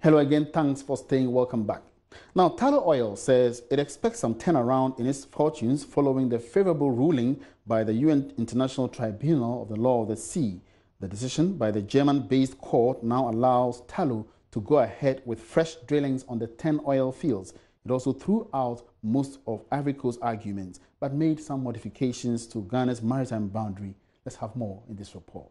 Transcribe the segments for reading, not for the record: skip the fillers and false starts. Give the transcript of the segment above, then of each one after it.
Hello again, thanks for staying, welcome back. Now, Tullow Oil says it expects some turnaround in its fortunes following the favorable ruling by the UN International Tribunal of the Law of the Sea. The decision by the German-based court now allows Tullow to go ahead with fresh drillings on the 10 oil fields. It also threw out most of Ivory Coast's arguments, but made some modifications to Ghana's maritime boundary. Let's have more in this report.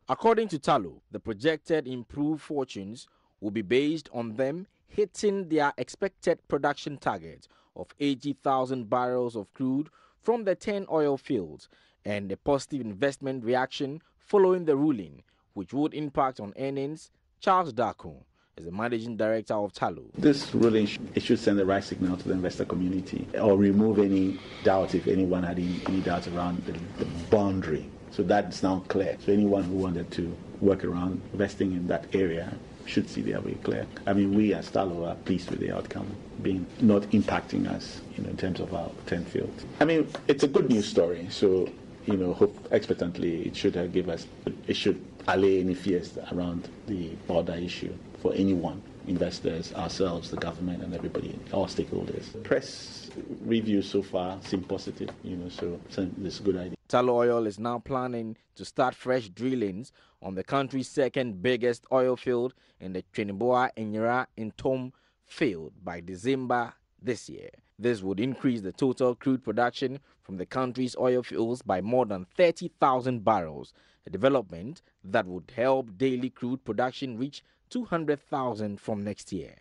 According to Tullow, the projected improved fortunes will be based on them hitting their expected production target of 80,000 barrels of crude from the 10 oil fields and a positive investment reaction following the ruling, which would impact on earnings. Charles Darko is the managing director of Tullow. This ruling should send the right signal to the investor community or remove any doubt if anyone had any doubts around the boundary. So that's now clear. So anyone who wanted to work around investing in that area should see their way clear. I mean, we as Tullow are pleased with the outcome, being not impacting us, in terms of our 10 fields. I mean, it's a good news story. So, hope expectantly it should it should allay any fears around the border issue for anyone, investors, ourselves, the government, and everybody, all stakeholders. Press reviews so far seem positive, so it's a good idea. Tullow Oil is now planning to start fresh drillings on the country's second biggest oil field in the Tweniboa Enyera Ntom field by December this year. This would increase the total crude production from the country's oil fields by more than 30,000 barrels, a development that would help daily crude production reach 200,000 from next year.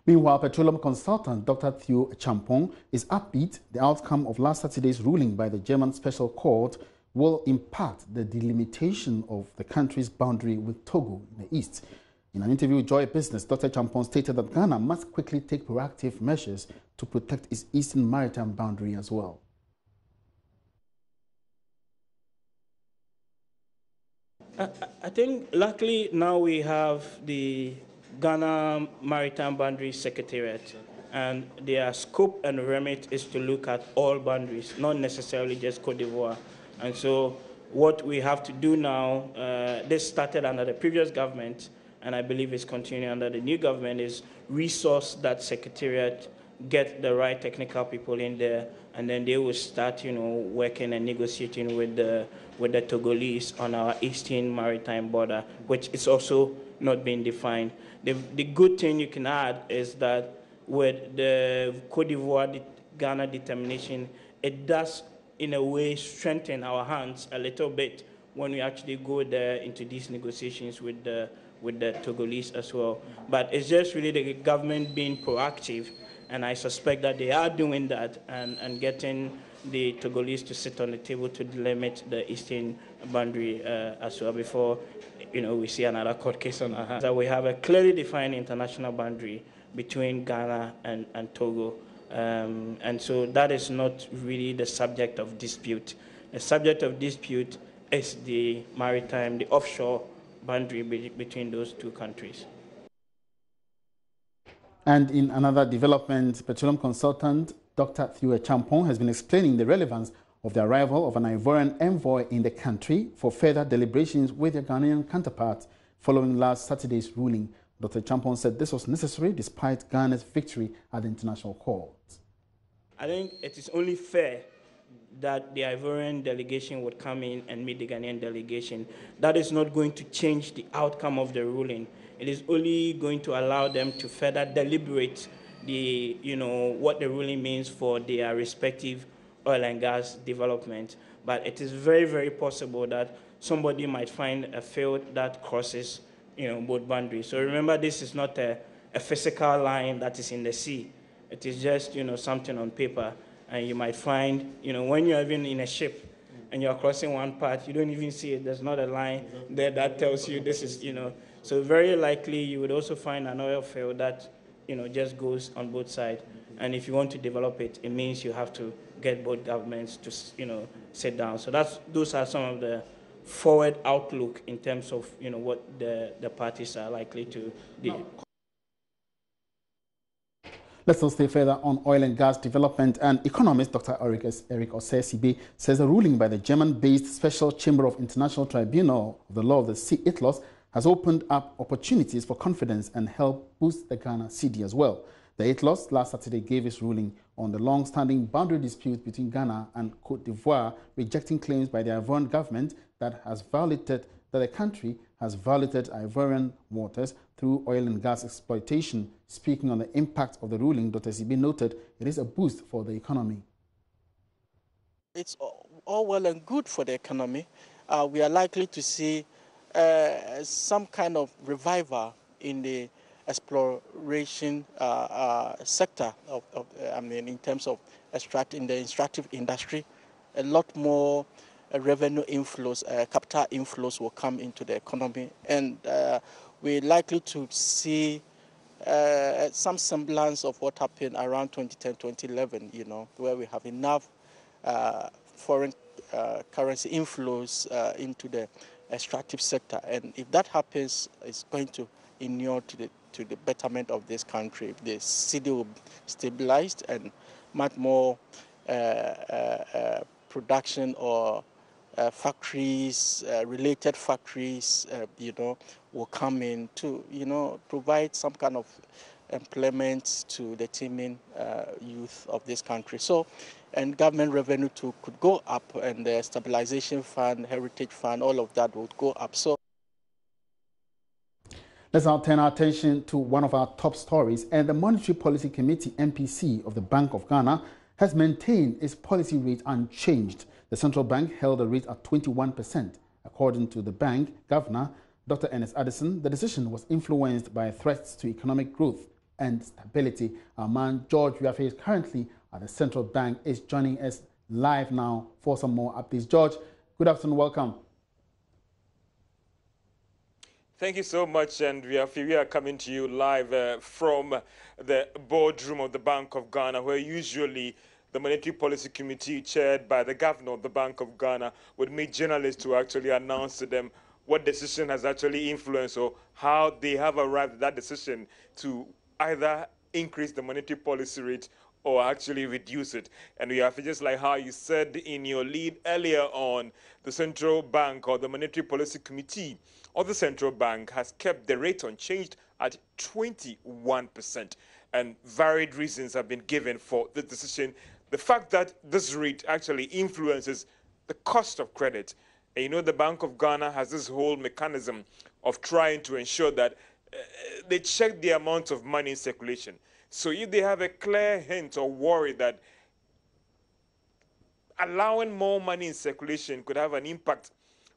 Meanwhile, petroleum consultant Dr. Theo Champong is upbeat the outcome of last Saturday's ruling by the German Special Court will impact the delimitation of the country's boundary with Togo in the east. In an interview with Joy Business, Dr. Champong stated that Ghana must quickly take proactive measures to protect its eastern maritime boundary as well. I think luckily now we have the Ghana Maritime Boundary Secretariat, and their scope and remit is to look at all boundaries, not necessarily just Côte d'Ivoire. And so what we have to do now, this started under the previous government, and I believe it's continuing under the new government, is resource that secretariat, get the right technical people in there, and then they will start, working and negotiating with the Togolese on our eastern maritime border, which is also not being defined. The good thing you can add is that with the Côte d'Ivoire Ghana determination, it does in a way strengthen our hands a little bit when we actually go there into these negotiations with the Togolese as well. But it's just really the government being proactive, and I suspect that they are doing that and getting the Togolese to sit on the table to delimit the eastern boundary as well before we see another court case on our hands. So we have a clearly defined international boundary between Ghana and Togo. And so that is not really the subject of dispute. The subject of dispute is the maritime, the offshore boundary between those two countries. And in another development, petroleum consultant Dr. Theo Champong has been explaining the relevance of the arrival of an Ivorian envoy in the country for further deliberations with their Ghanaian counterparts following last Saturday's ruling. Dr. Champong said this was necessary despite Ghana's victory at the International Court. I think it is only fair that the Ivorian delegation would come in and meet the Ghanaian delegation. That is not going to change the outcome of the ruling. It is only going to allow them to further deliberate what the ruling means for their respective oil and gas development. But it is very, very possible that somebody might find a field that crosses, both boundaries. So remember, this is not a physical line that is in the sea. It is just, something on paper. And you might find, when you're even in a ship and you're crossing one part, you don't even see it. There's not a line there that tells you this is, So very likely you would also find an oil field that, just goes on both sides. And if you want to develop it, it means you have to get both governments to, sit down. So those are some of the forward outlook in terms of, what the parties are likely to do. Let's now stay further on oil and gas development. And economist Dr. Eric Osesibe says a ruling by the German-based Special Chamber of International Tribunal of the Law of the Sea, ITLOS, has opened up opportunities for confidence and helped boost the Ghana cedi as well. The ITLOS last Saturday gave its ruling on the long-standing boundary dispute between Ghana and Côte d'Ivoire, rejecting claims by the Ivorian government that the country has violated Ivorian waters through oil and gas exploitation. Speaking on the impact of the ruling, Dr. Sibi noted it is a boost for the economy. It's all well and good for the economy. We are likely to see some kind of revival in the exploration sector in terms of in the extractive industry. A lot more revenue inflows, capital inflows will come into the economy, and we're likely to see some semblance of what happened around 2010, 2011, where we have enough foreign currency inflows into the extractive sector. And if that happens, it's going to inure to the betterment of this country. The city will be stabilized and much more production or factories, related factories, will come in to, provide some kind of employment to the teeming youth of this country. So, and government revenue too could go up, and the stabilization fund, heritage fund, all of that would go up. So, let's now turn our attention to one of our top stories. And the Monetary Policy Committee, MPC, of the Bank of Ghana has maintained its policy rate unchanged. The central bank held the rate at 21%. According to the bank governor, Dr. Ernest Addison, the decision was influenced by threats to economic growth and stability. Our man George Wiafe is currently at the central bank, is joining us live now for some more updates. George, good afternoon, welcome. Thank you so much, and we are coming to you live from the boardroom of the Bank of Ghana, where usually the Monetary Policy Committee, chaired by the governor of the Bank of Ghana, would meet journalists to actually announce to them what decision has actually influenced or how they have arrived at that decision to either increase the monetary policy rate or actually reduce it. And we have, just like how you said in your lead earlier on, the central bank or the Monetary Policy Committee of the central bank has kept the rate unchanged at 21%. And varied reasons have been given for the decision. The fact that this rate actually influences the cost of credit. And the Bank of Ghana has this whole mechanism of trying to ensure that they check the amount of money in circulation. So if they have a clear hint or worry that allowing more money in circulation could have an impact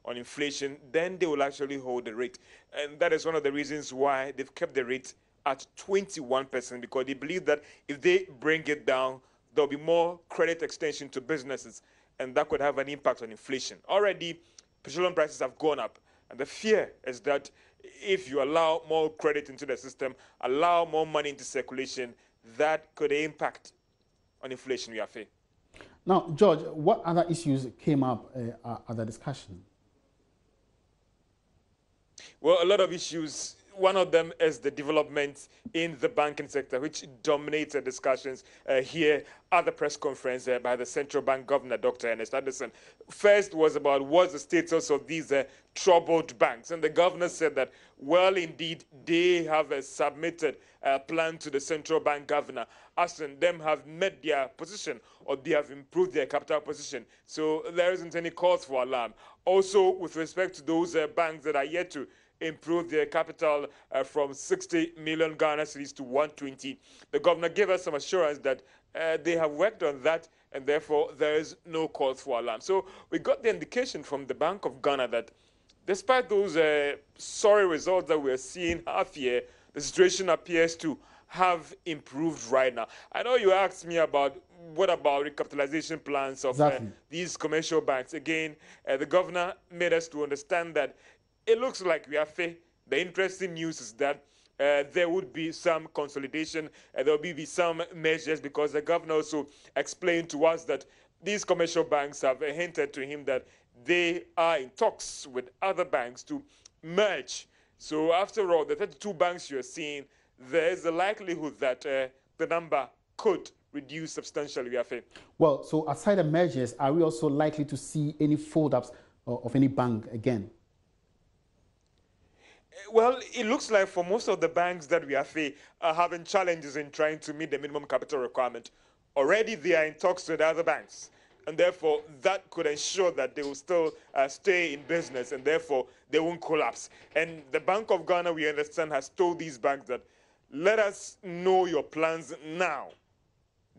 on inflation, then they will actually hold the rate. And that is one of the reasons why they've kept the rate at 21%, because they believe that if they bring it down, there'll be more credit extension to businesses, and that could have an impact on inflation. Already, petroleum prices have gone up, and the fear is that if you allow more credit into the system, allow more money into circulation, that could impact on inflation, we are fair. Now, George, what other issues came up at the discussion? Well, a lot of issues. One of them is the development in the banking sector, which dominated discussions here at the press conference by the central bank governor, Dr. Ernest Addison. First was about what's the status of these troubled banks. And the governor said that, well, indeed, they have submitted a plan to the central bank governor, asking them have met their position or they have improved their capital position. So there isn't any cause for alarm. Also, with respect to those banks that are yet to improve their capital from 60 million Ghana cedis to 120. The governor gave us some assurance that they have worked on that, and therefore there is no cause for alarm. So we got the indication from the Bank of Ghana that despite those sorry results that we're seeing half year, the situation appears to have improved right now. I know you asked me about what about recapitalization plans of these commercial banks. Again, the governor made us to understand that it looks like we are fair. The interesting news is that there would be some consolidation, and there will be some measures, because the governor also explained to us that these commercial banks have hinted to him that they are in talks with other banks to merge. So after all, the 32 banks you're seeing, there is a likelihood that the number could reduce substantially, we are fair. Well, so aside the mergers, are we also likely to see any fold-ups of any bank again? Well, it looks like for most of the banks that we are having challenges in trying to meet the minimum capital requirement. Already they are in talks with other banks, and therefore that could ensure that they will still stay in business, and therefore they won't collapse. And the Bank of Ghana, we understand, has told these banks that let us know your plans now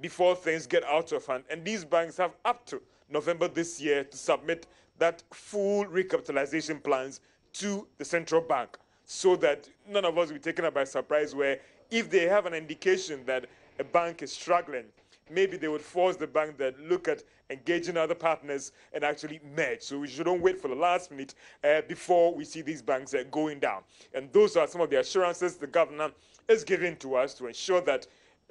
before things get out of hand. And these banks have up to November this year to submit that full recapitalization plans to the central bank, so that none of us will be taken by surprise where if they have an indication that a bank is struggling, maybe they would force the bank that look at engaging other partners and actually merge. So we shouldn't wait for the last minute before we see these banks going down. And those are some of the assurances the governor is giving to us to ensure that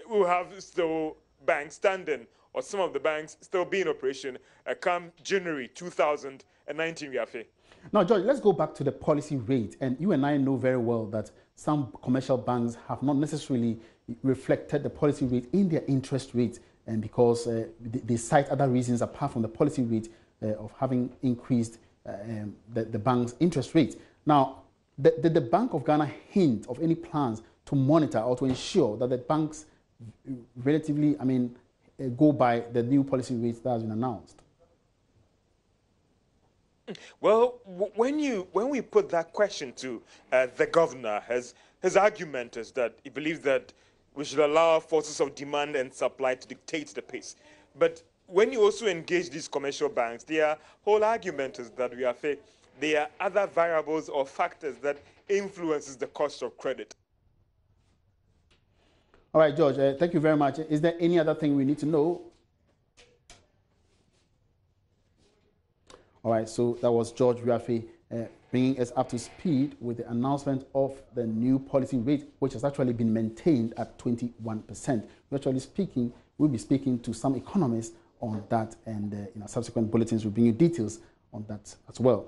we'll have still banks standing, or some of the banks still be in operation come January 2019, we are fair. Now, George, let's go back to the policy rate. And you and I know very well that some commercial banks have not necessarily reflected the policy rate in their interest rate, and because they cite other reasons apart from the policy rate of having increased the bank's interest rate. Now, did the Bank of Ghana hint of any plans to monitor or to ensure that the banks relatively, go by the new policy rates that has been announced? Well, when we put that question to the governor, his argument is that he believes that we should allow forces of demand and supply to dictate the pace. But when you also engage these commercial banks, their whole argument is that there are other variables or factors that influences the cost of credit. All right, George, thank you very much. Is there any other thing we need to know? All right, so that was George Riafe bringing us up to speed with the announcement of the new policy rate, which has actually been maintained at 21%. We'll be speaking to some economists on that, and in our subsequent bulletins, we'll bring you details on that as well.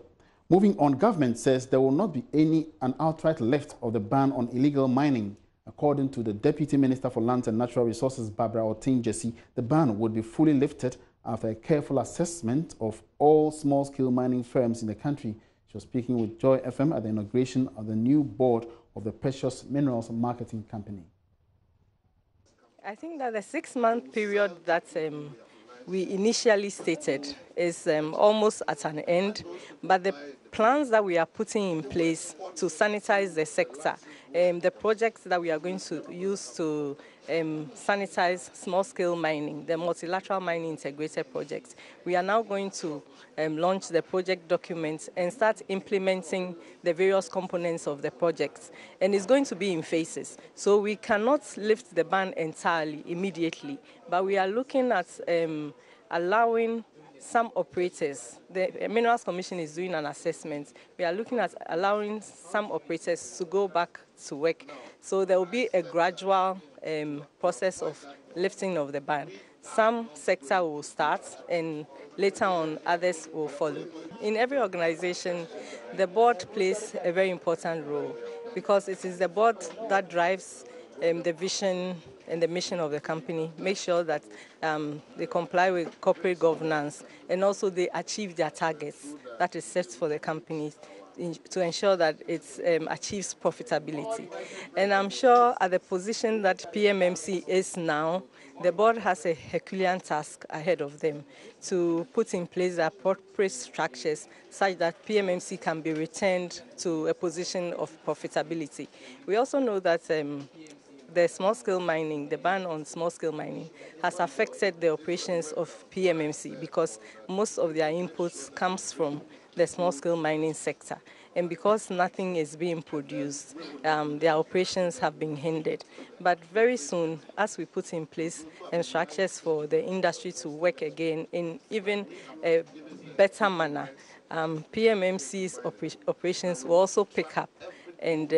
Moving on, government says there will not be an outright lift of the ban on illegal mining. According to the Deputy Minister for Lands and Natural Resources, Barbara Otin-Jesse, the ban would be fully lifted after a careful assessment of all small-scale mining firms in the country. She was speaking with Joy FM at the inauguration of the new board of the Precious Minerals Marketing Company. I think that the 6-month period that we initially stated is almost at an end, but the plans that we are putting in place to sanitize the sector, the projects that we are going to use to sanitize small-scale mining, the multilateral mining integrated projects. We are now going to launch the project documents and start implementing the various components of the projects. And it's going to be in phases. So we cannot lift the ban entirely immediately, but we are looking at allowing some operators, the Minerals Commission is doing an assessment. We are looking at allowing some operators to go back to work. So there will be a gradual process of lifting of the ban. Some sector will start and later on others will follow. In every organization, the board plays a very important role because it is the board that drives the vision and the mission of the company, make sure that they comply with corporate governance and also they achieve their targets that is set for the company to ensure that it achieves profitability. And I'm sure at the position that PMMC is now, the board has a Herculean task ahead of them to put in place the appropriate structures such that PMMC can be returned to a position of profitability. We also know that the small-scale mining, the ban on small-scale mining, has affected the operations of PMMC because most of their inputs comes from the small-scale mining sector. And because nothing is being produced, their operations have been hindered. But very soon, as we put in place structures for the industry to work again in even a better manner, PMMC's operations will also pick up and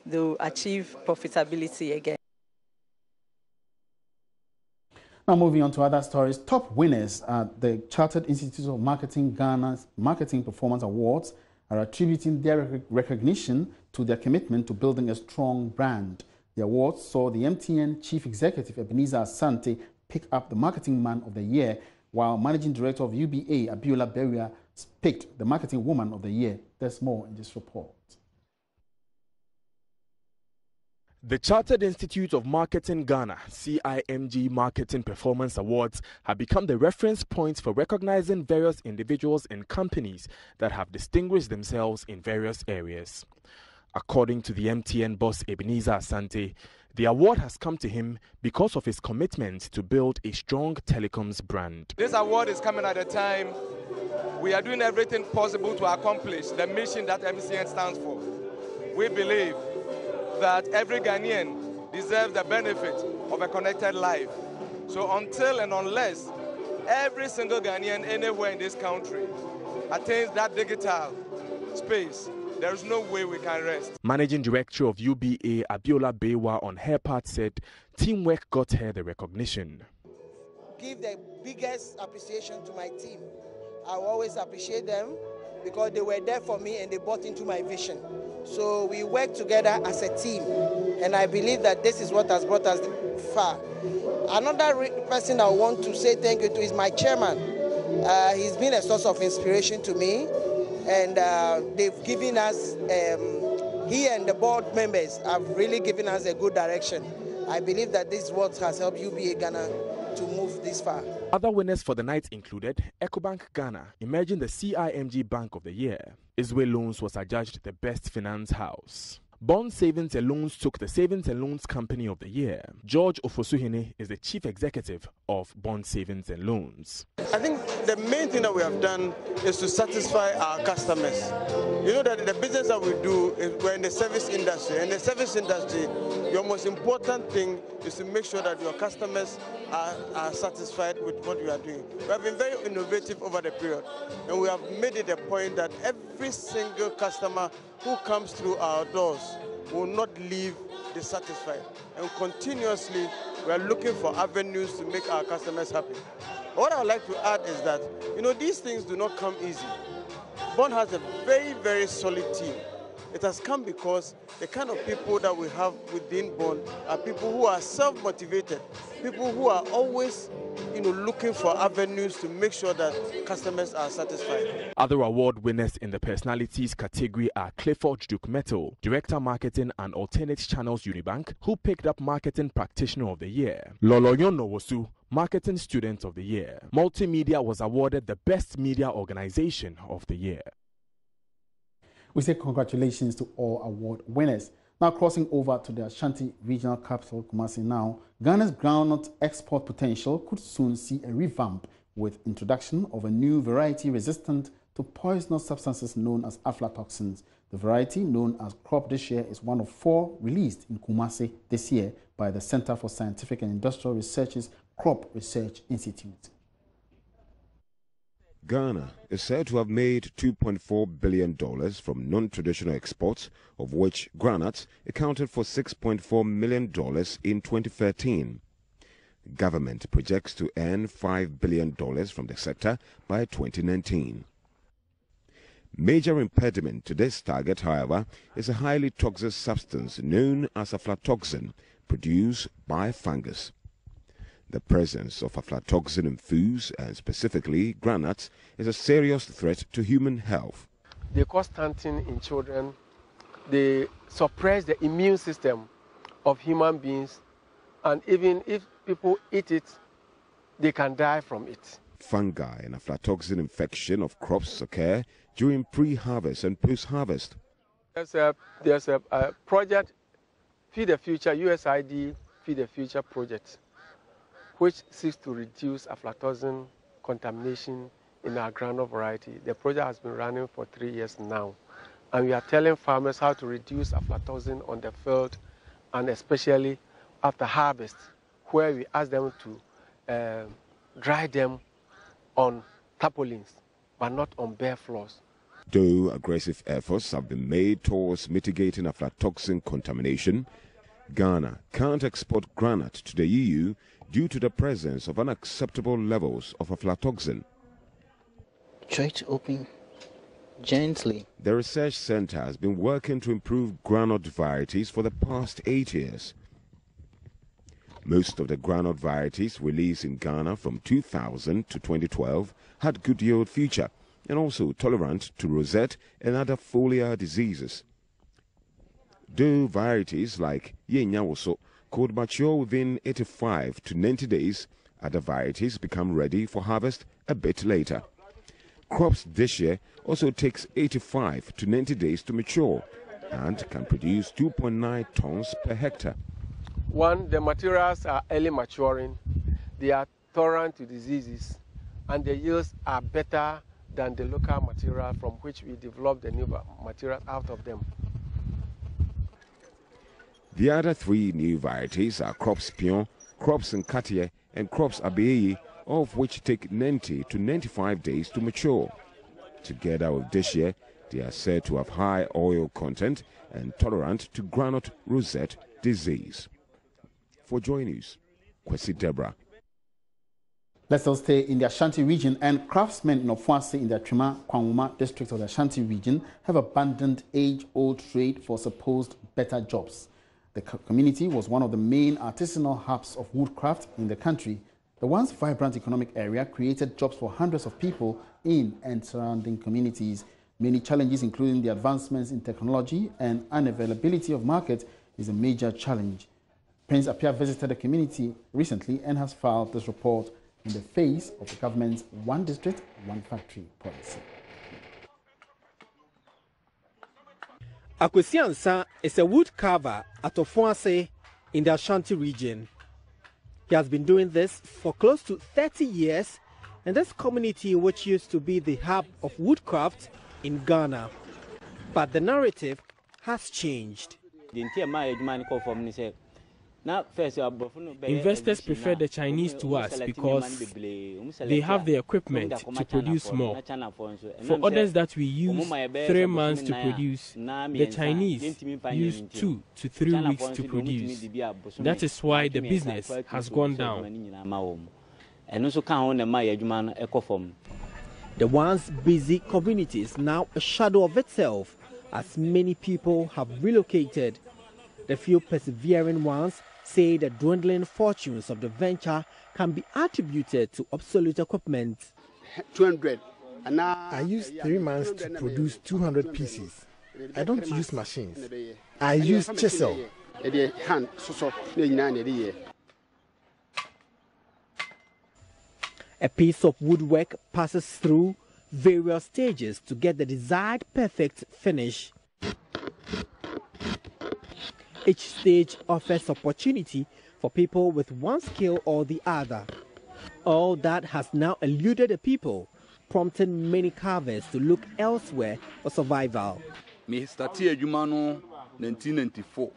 they'll achieve profitability again. Now moving on to other stories, top winners at the Chartered Institute of Marketing Ghana's Marketing Performance Awards are attributing their recognition to their commitment to building a strong brand. The award saw the MTN Chief Executive Ebenezer Asante pick up the Marketing Man of the Year, while Managing Director of UBA Abiola Beria picked the Marketing Woman of the Year. There's more in this report. The Chartered Institute of Marketing Ghana, CIMG Marketing Performance Awards, have become the reference point for recognizing various individuals and companies that have distinguished themselves in various areas. According to the MTN boss Ebenezer Asante, the award has come to him because of his commitment to build a strong telecoms brand. This award is coming at a time we are doing everything possible to accomplish the mission that MTN stands for. We believe that every Ghanaian deserves the benefit of a connected life. So until and unless every single Ghanaian anywhere in this country attains that digital space, there is no way we can rest. Managing Director of UBA Abiola Bewa on her part said teamwork got her the recognition. Give the biggest appreciation to my team. I will always appreciate them because they were there for me and they bought into my vision. So we work together as a team, and I believe that this is what has brought us far. Another person I want to say thank you to is my chairman. He's been a source of inspiration to me, and they've given us, he and the board members have really given us a good direction. I believe that this is what has helped UBA Ghana to move this far. Other winners for the night included EcoBank Ghana, emerging the CIMG Bank of the Year. Iswe Loans was adjudged the best finance house. Bond Savings and Loans took the Savings and Loans Company of the Year. George Ofosuhene is the Chief Executive of Bond Savings and Loans. I think the main thing that we have done is to satisfy our customers. You know that the business that we do is we're in the service industry. In the service industry, your most important thing is to make sure that your customers are satisfied with what you are doing. We have been very innovative over the period, and we have made it a point that every single customer who comes through our doors will not leave dissatisfied. And continuously, we are looking for avenues to make our customers happy. What I would like to add is that, you know, these things do not come easy. Bond has a very, very solid team. It has come because the kind of people that we have within Bond are people who are self-motivated, people who are always, looking for avenues to make sure that customers are satisfied. Other award winners in the personalities category are Clifford Duke Metal, Director Marketing and Alternate Channels Unibank, who picked up Marketing Practitioner of the Year. Loloyon Nowosu, Marketing Student of the Year. Multimedia was awarded the Best Media Organization of the Year. We say congratulations to all award winners. Now crossing over to the Ashanti Regional Capital, Kumasi now, Ghana's groundnut export potential could soon see a revamp with introduction of a new variety resistant to poisonous substances known as aflatoxins. The variety, known as Crop this year, is one of 4 released in Kumasi this year by the Center for Scientific and Industrial Research's Crop Research Institute. Ghana is said to have made $2.4 billion from non-traditional exports, of which groundnuts accounted for $6.4 million in 2013. Government projects to earn $5 billion from the sector by 2019. Major impediment to this target, however, is a highly toxic substance known as aflatoxin, produced by fungus. The presence of aflatoxin in foods, and specifically groundnuts, is a serious threat to human health. They cause stunting in children. They suppress the immune system of human beings, and even if people eat it, they can die from it. Fungi and aflatoxin infection of crops occur during pre-harvest and post-harvest. There's a project, Feed the Future, USAID Feed the Future project, which seeks to reduce aflatoxin contamination in our groundnut variety. The project has been running for 3 years now, and we are telling farmers how to reduce aflatoxin on the field, and especially after harvest, where we ask them to dry them on tarpaulins, but not on bare floors. Though aggressive efforts have been made towards mitigating aflatoxin contamination, Ghana can't export groundnut to the EU due to the presence of unacceptable levels of aflatoxin. Try to open gently. The research center has been working to improve groundnut varieties for the past 8 years. Most of the groundnut varieties released in Ghana from 2000 to 2012 had good yield feature and also tolerant to rosette and other foliar diseases. Though varieties like Yenyawoso could mature within 85 to 90 days, other varieties become ready for harvest a bit later. Crops this year also takes 85 to 90 days to mature and can produce 2.9 tons per hectare. One, the materials are early maturing, they are tolerant to diseases, and the yields are better than the local material from which we develop the new material out of them. The other three new varieties are crops Pion, crops Nkatier, and crops Abeye, all of which take 90 to 95 days to mature. Together with this year, they are said to have high oil content and tolerant to groundnut rosette disease. For Joy News, Kwesi Deborah. Let's still stay in the Ashanti region, and craftsmen in Ofuase in the Trima Kwanwuma district of the Ashanti region have abandoned age-old trade for supposed better jobs. The community was one of the main artisanal hubs of woodcraft in the country. The once vibrant economic area created jobs for hundreds of people in and surrounding communities. Many challenges, including the advancements in technology and unavailability of market, is a major challenge. Prince Appiah visited the community recently and has filed this report in the face of the government's one district, one factory policy. Akwesi Ansa is a wood carver at Ofuase in the Ashanti region. He has been doing this for close to 30 years, and this community, which used to be the hub of woodcraft in Ghana. But the narrative has changed. Investors prefer the Chinese to us because they have the equipment to produce more. For others that we use 3 months to produce, the Chinese use 2 to 3 weeks to produce. That is why the business has gone down. The once busy community is now a shadow of itself, as many people have relocated. The few persevering ones say the dwindling fortunes of the venture can be attributed to obsolete equipment. 200. I use 3 months to produce 200 pieces. I don't use machines. I use chisel. A piece of woodwork passes through various stages to get the desired perfect finish. Each stage offers opportunity for people with one skill or the other. All that has now eluded the people, prompting many carvers to look elsewhere for survival. I started 1994.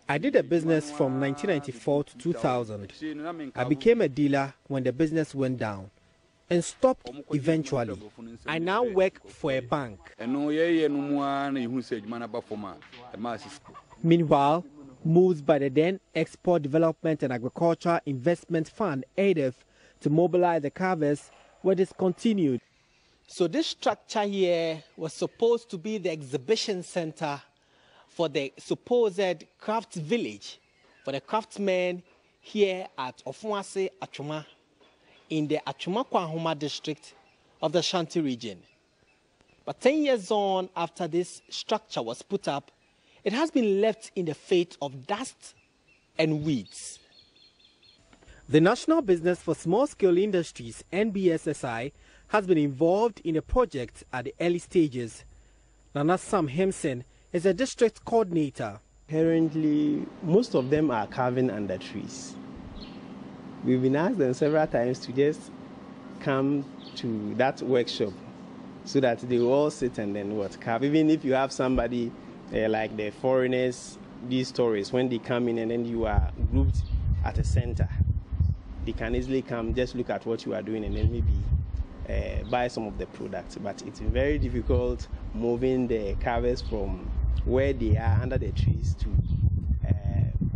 I did a business from 1994 to 2000. I became a dealer when the business went down and stopped eventually. I now work for a bank. Meanwhile, moves by the then Export Development and Agriculture Investment Fund, ADIF, to mobilize the carvers were discontinued. So this structure here was supposed to be the exhibition center for the supposed crafts village for the craftsmen here at Ofuase Achuma in the Achuma Kwanwuma district of the Ashanti region. But 10 years on after this structure was put up, it has been left in the fate of dust and weeds. The National Business for Small-Scale Industries, NBSSI, has been involved in the project at the early stages. Nana Sam Hemsen is a district coordinator. Currently, most of them are carving under trees. We've been asked them several times to just come to that workshop so that they will all sit and then carve. Even if you have somebody like the foreigners, these tourists, when they come in and then you are grouped at a center, they can easily come, just look at what you are doing and then maybe buy some of the products. But it's very difficult moving the carvers from where they are under the trees to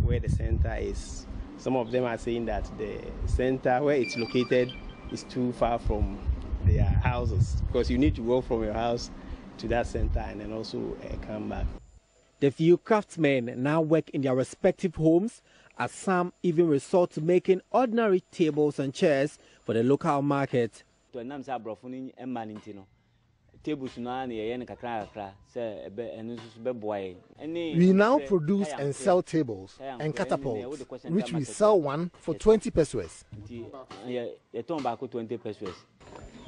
where the center is. Some of them are saying that the center where it's located is too far from their houses, because you need to go from your house to that center and then also come back. The few craftsmen now work in their respective homes as some even resort to making ordinary tables and chairs for the local market. We now produce and sell tables and catapults, which we sell one for 20 pesos.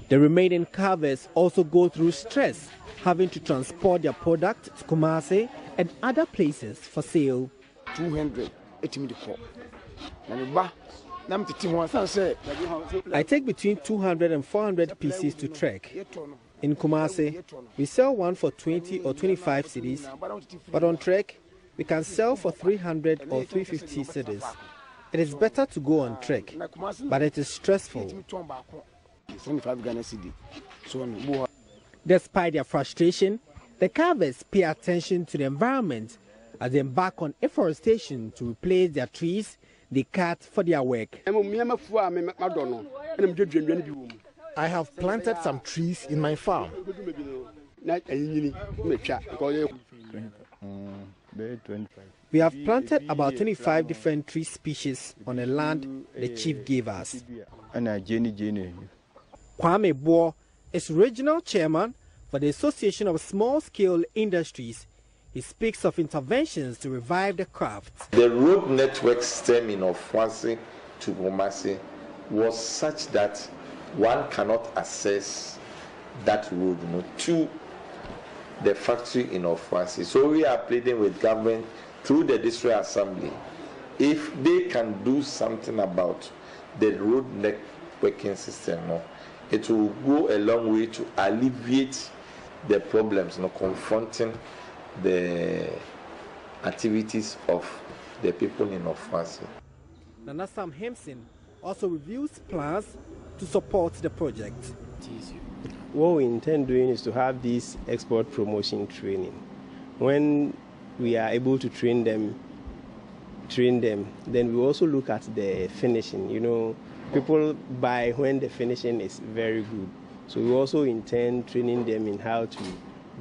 The remaining carvers also go through stress, having to transport their product to Kumasi and other places for sale. 284. I take between 200 and 400 pieces to Trek. In Kumasi, we sell one for 20 or 25 cedis, but on Trek, we can sell for 300 or 350 cedis. It is better to go on Trek, but it is stressful. Despite their frustration, the carvers pay attention to the environment as they embark on afforestation to replace their trees they cut for their work. I have planted some trees in my farm. We have planted about 25 different tree species on the land the chief gave us. Kwame Boer is regional chairman for the Association of Small-Scale Industries. He speaks of interventions to revive the craft. The road network system in Ofwasi to Kumasi was such that one cannot access that road to the factory in Ofwasi. So we are pleading with government through the district assembly, if they can do something about the road networking system, it will go a long way to alleviate the problems confronting the activities of the people in Ofwasi. Nana Sam Hemson also reviews plans to support the project. What we intend doing is to have this export promotion training. When we are able to train them, then we also look at the finishing. People buy when the finishing is very good. So we also intend training them in how to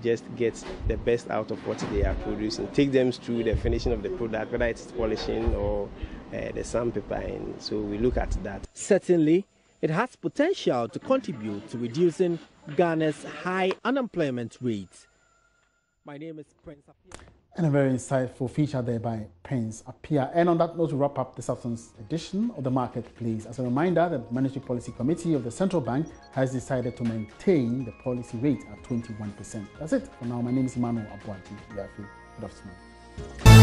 just get the best out of what they are producing. Take them through the finishing of the product, whether it's polishing or the sandpaper, and so we look at that. Certainly, it has potential to contribute to reducing Ghana's high unemployment rate. My name is Prince Apia. And a very insightful feature there by Prince Apia. And on that note, we wrap up this afternoon's edition of the Marketplace. As a reminder, the Monetary Policy Committee of the Central Bank has decided to maintain the policy rate at 21%. That's it for now. My name is Emmanuel Abuati. Good afternoon.